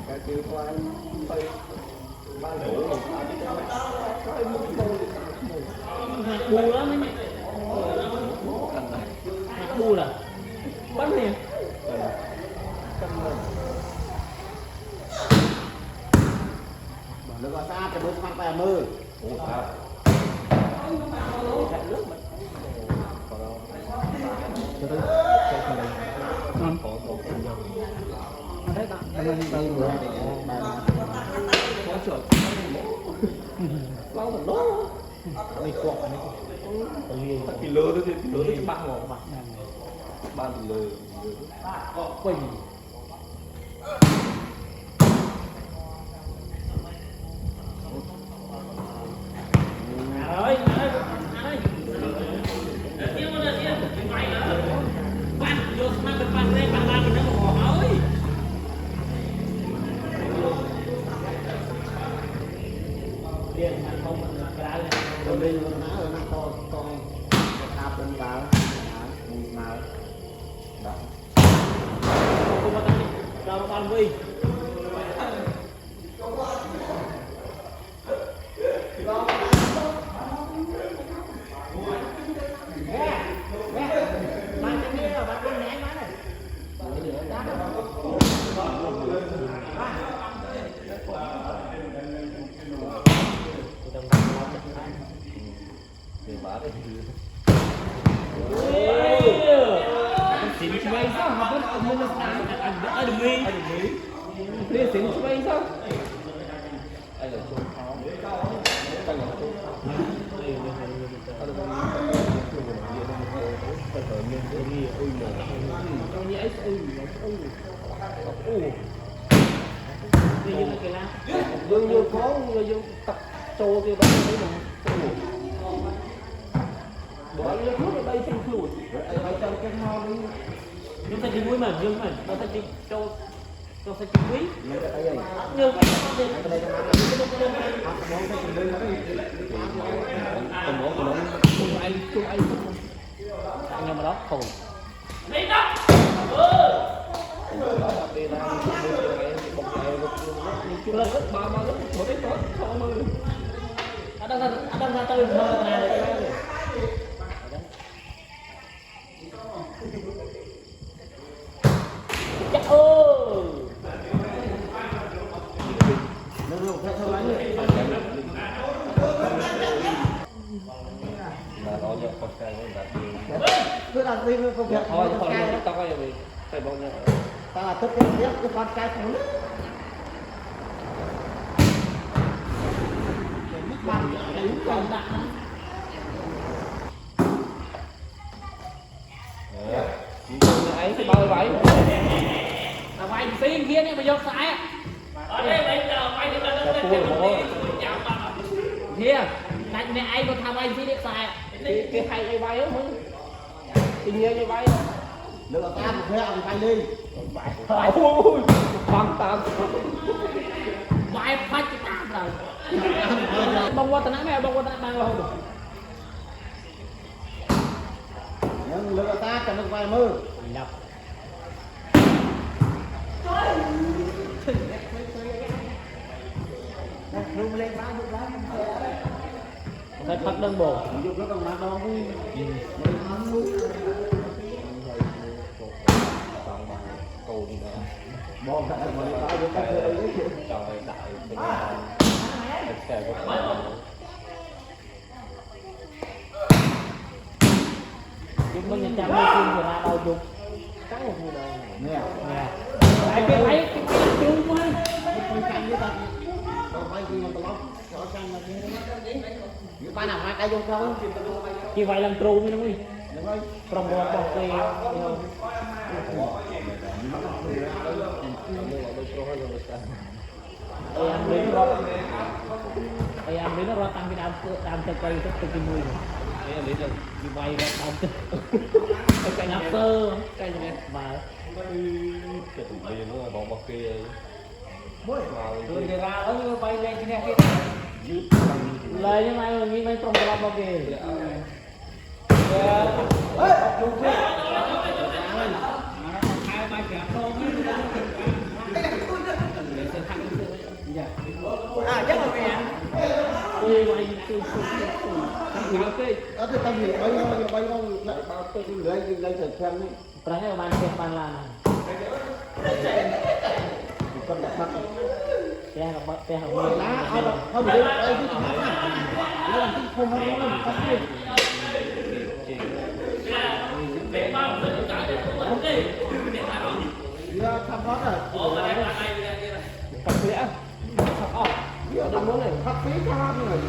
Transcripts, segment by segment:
cái chữ qua phải ban thủ bù lắm ấy bù là bắn nè nó có xa cái bước mang tay mưa lâu thật đó đi quạt này thì lừa đó thì lừa cái băng ngọt mà ban lừa quỳnh ơi bạn vô mang cái bạn lên bạn làm mình nó bỏ ơi điện mà không mình cái này rồi đi nó ná rồi nó to tháp lên vào nào đó không có tăng đâu ban vi xịn bay sao mà vẫn ở bên ở đường mi đi xịn bay sao đây là chung khó đây là chung khó dương vô có dương tập trâu kia đó đấy mà bỏ lên thuốc ở đây trong lùi ở trong cái ho đi chúng ta đi mũi mà dương mình nó sẽ đi trâu trâu sẽ đi quý như cái gì như cái gì cái đây chung ai nhưng mà đó khổ đi đó chung là ba lúc một cái tốt không ơi đang ra tôi mơ này chắc ơi nó luôn theo theo lái là nó giờ con trai nó đặt cứ làm gì với công việc thôi con trai rồi phải bao nhiêu ta là thích cái con trai phụ nữ bằng còn đạn ấy thì bao vậy là vay xí kia này mà vô sai ở đây bây giờ vay đi lên kia này này ai có tham anh xí biết sai cái hay cái vay đó mới tình yêu như vay được là ta một thuê ông vay đi ôi bằng tạm vay phát cái tạm rồi bông qua tận này bông qua tận mang không được nhưng lừa ta cần được vài mưa nhập luôn lên lá phải phát đơn bổ dùng nó còn đâu vui không vui bom thật là mình phải được cái trời đại chúng mình nhận trăm mươi ra đâu chung cắn một người đời nè nè cái chung quá không căng với ta đâu phải gì mà tao cho căng là như ba nào hai cái vô thôi như vậy làm trù mới đúng không đúng rồi trong một bọc thì em biết nó ra tăng cái đam cho cây rất từ cái mùi em biết là như vậy ra đam cho cây nắp sơ cây này mà cái tụi mình nó là bọn bọc kia rồi ra ở như bay lên cái này lên nhưng mà nghĩ mấy trong cái bọc kia ở cái tâm gì bay không lại bao tôi lấy sợi phèn đấy Pernah nggak main ke Panlan? con đặt mắt Ya, teh lá không được đây cái nó làm cái không không giờ thăm hết rồi cặp lẽ sắp ọc giờ thăm hết này thắp phí cho rồi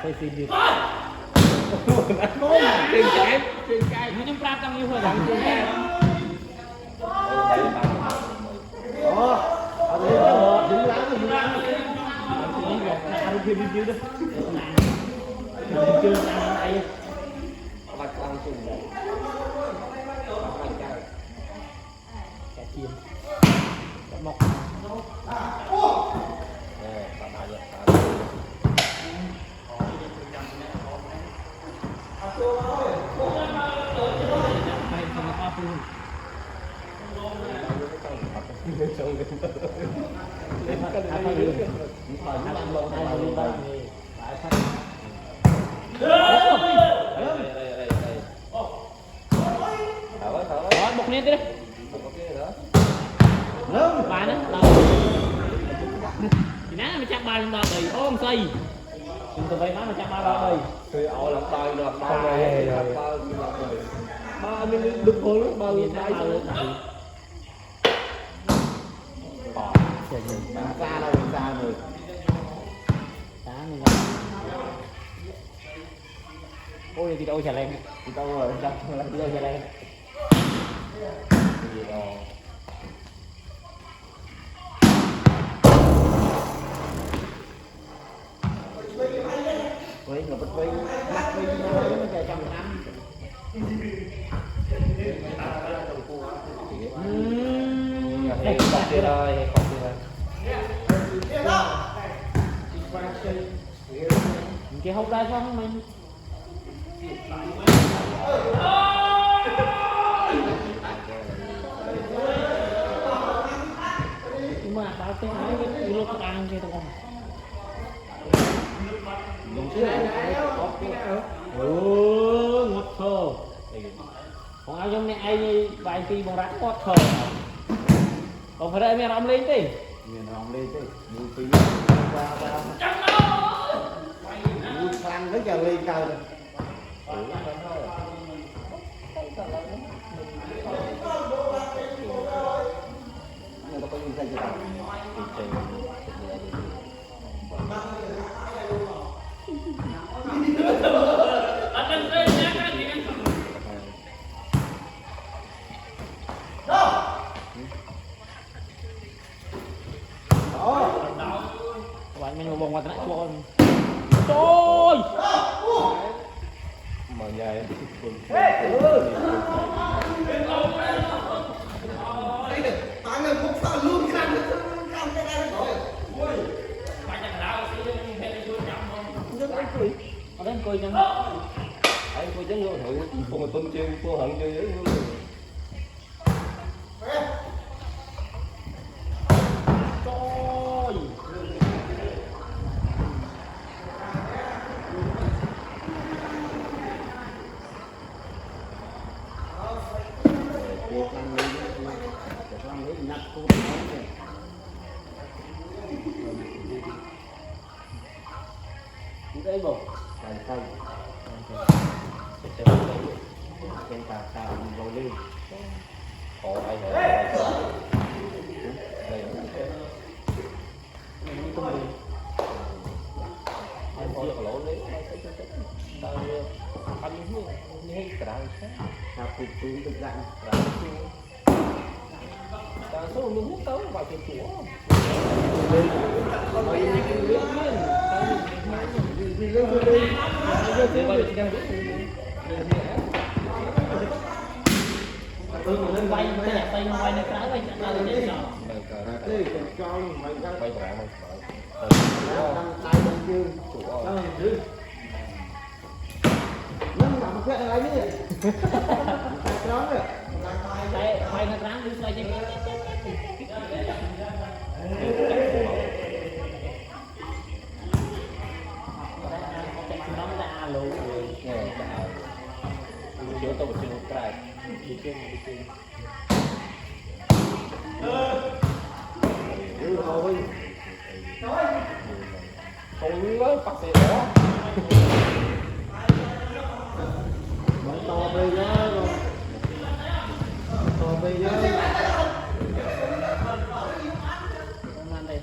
phải xin đi. Trên cái Nhưng pra tăng như hồi đằng trên cái. Dừng láng Ăn thêm đi đó. Chưa ăn này. Bạch ăn chung đấy. Cả chiên. Mọc. Bọc lên đi đấy. Bà nó thì nãy mà chắc ba lên đó đầy ôm xây chúng tôi vay nó mà chắc ba đó đầy Thì họ làm tay rồi ba mình được hôn lúc bao nhiêu tay rồi xa đâu xa rồi đá mình ôi thì đâu chả lên thì đâu rồi đâu chả lên với người bất vi mắt vi nó chạy trong năm đây còn kia rồi còn kia rồi cái hốc đây không mình nhưng mà bao cái áo cái lô tao ăn kia tao còn ngọt thơ còn áo giống này ai vài kỳ bằng rắn ngọt thơ còn phải đây mẹ làm lên đi miền lòng lên chứ mùi phí qua mùi khăn rất là lên cao rồi nhưng mà có những cái gì đó bạn mình bồng qua tận chuồn tôi mà nhảy bạn này cũng sao luôn khăn cái này rồi ở đây cười chẳng anh coi chẳng vô thử không mà tuân chiêu cô hận chơi với luôn tôi đây bộ Tại sao trên tà tà vào lên khổ ai hả đây em có được lỗ đấy tao ăn như thế cái đó sao cục cứng được dạng ta số mình hút tới vào cái chỗ lên quay cái nhạc tay quay nó cái quay chặt lên đấy rồi cho mày ra quay lại mày tay đông dương nhưng mà một cái này lấy đi đó rồi quay nó ráng đi quay cho nó ra luôn chiếu tôi chiếu cái đi trên thôi không nói phát xe đó to bây giờ to bây giờ ăn đây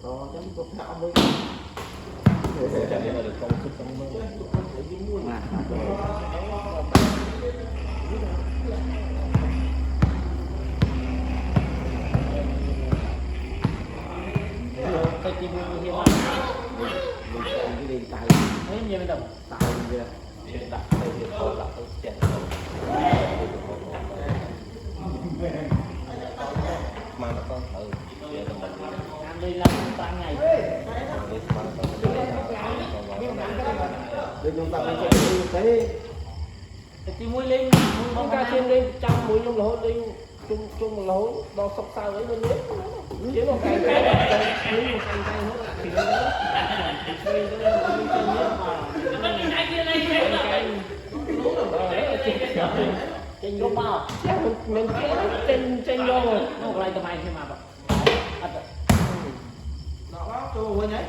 to chấm cục thảo mới chả biết là được công sức trong mơ cái chim như thế nào cái đi tay thấy như thế nào tay kia hiện đặt đây thì tôi đặt tôi chèn mà nó con thử để cho mình ăn đi làm tăng ngày để chúng ta phải chạy cái thì muối lên không ca chim lên trong muối luôn lỗ lên chung lỗ đo sọc sao ấy luôn đấy chỉ một cành cây lấy một cành cây nữa thì nó cây trên vô bao mình trên vô rồi nó lại tầm này thì mà đó cho quên nhé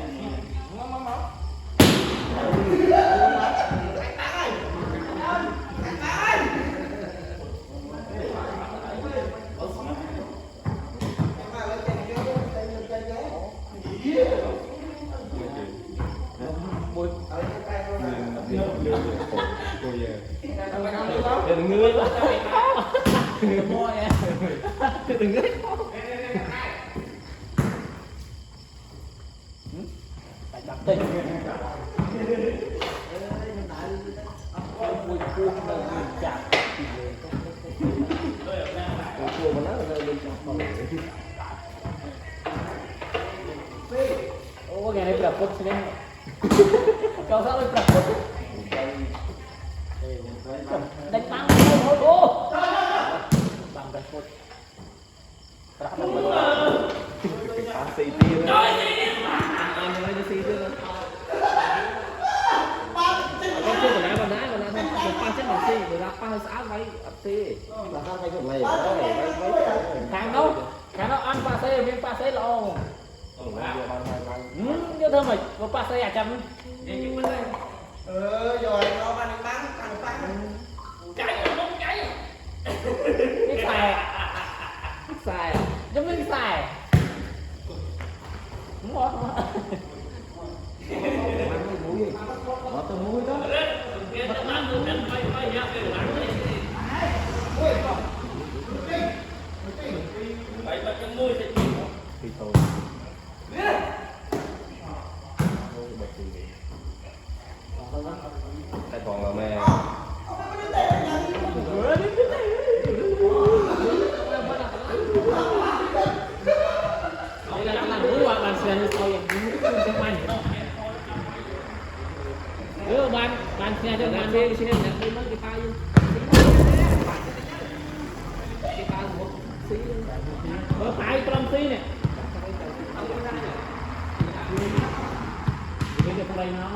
đừng ngứa đừng ngứa phải đặt tên mùi cuồng là mùi chặt mùi cuồng mà nó là lên chặt ô ngày nay berapa sih kau salah berapa đánh băng thôi ô băng đánh phút berapa cái phá xì tiêu anh lấy cái xì tiêu cái chưa còn còn đá thôi pha chất bằng xì rồi ra pha hơi xã váy xì là sao cái này thằng đâu ăn pha xì miếng pha xì lo như thơm mày có pha xì à chấm rồi nó ăn bắn cháy không cháy cái xài giống như xài đúng không bỏ tao muối đó thì thôi cái còn là mẹ bạn xem sauอย่างนี้จะมันbạn xem cho bạn đi xem là đi mất cái tay cái tay một xí tay trong xí nè bây giờ đây nó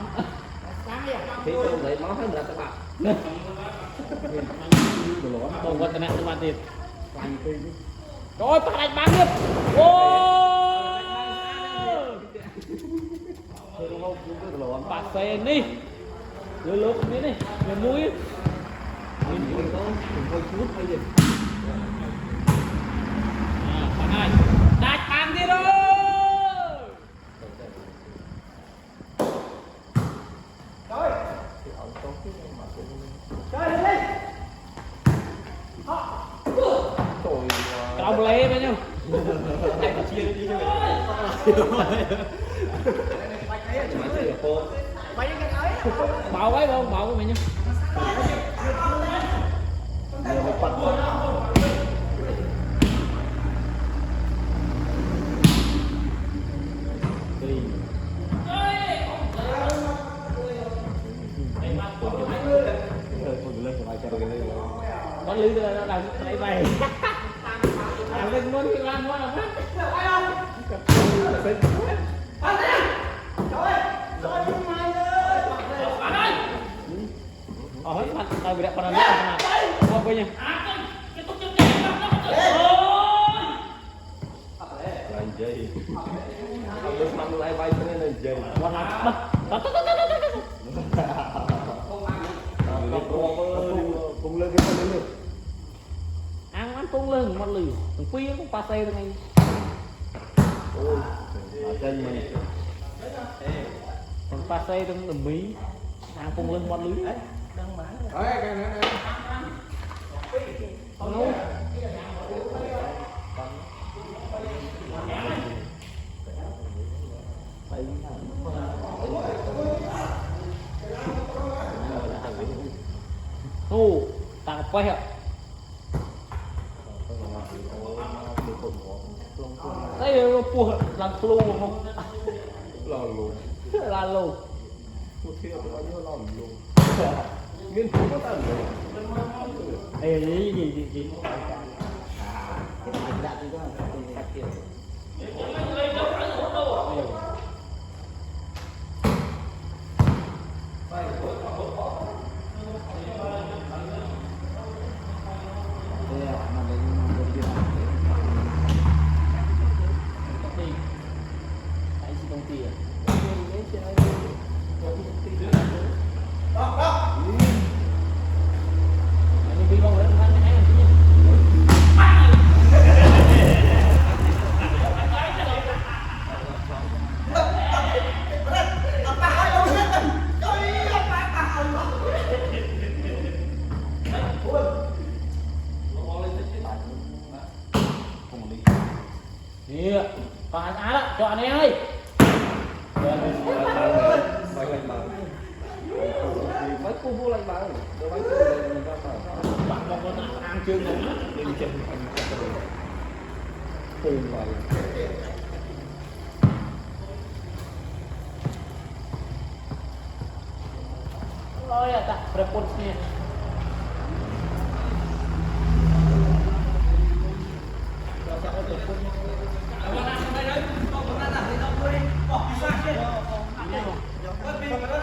thì tôi lấy máu hết là các bạn còn quan trọng là tiền rồi phải đánh bắn tiếp bạc xe đi lướt lướt đi này miền mũi mình có hơi chút hay gì bạn ơi đánh bắn đi rồi ông lê bao nhiêu bảo ấy không bảo mày nhá nhiều một phần đi lưới là lấy mày làm lên muốn cái lan quá là mất hết mặt tao bị đặt con nào không coi nha là gì lúc năm lại bay cho nên là gì con nào cùng lên cái con lên ăn tung lưng một lì thằng phi cũng pa xe từ ngày ôi ở trên mình còn pa xe trong đầm mí ăn tung lưng một lì đấy cái này nấu nô ta quay hả đây pua làm flu không là lù một thiên bao nhiêu lòng luôn nghiên cứu có tầm rồi ê gì cái này đã đi đó phát triển tại gì công ty à anh đi bao giờ anh hay làm gì Nè, còn anh Á đó, cho anh em ơi. mấy cô vô lại bạn đâu mấy cô mình ra phải Bạn còn có ăn chưa ngủ đi chân từ vậy Ôi ya tak preponsnya. Hãy subscribe cho kênh Ghiền Mì Gõ để không bỏ lỡ những video hấp dẫn.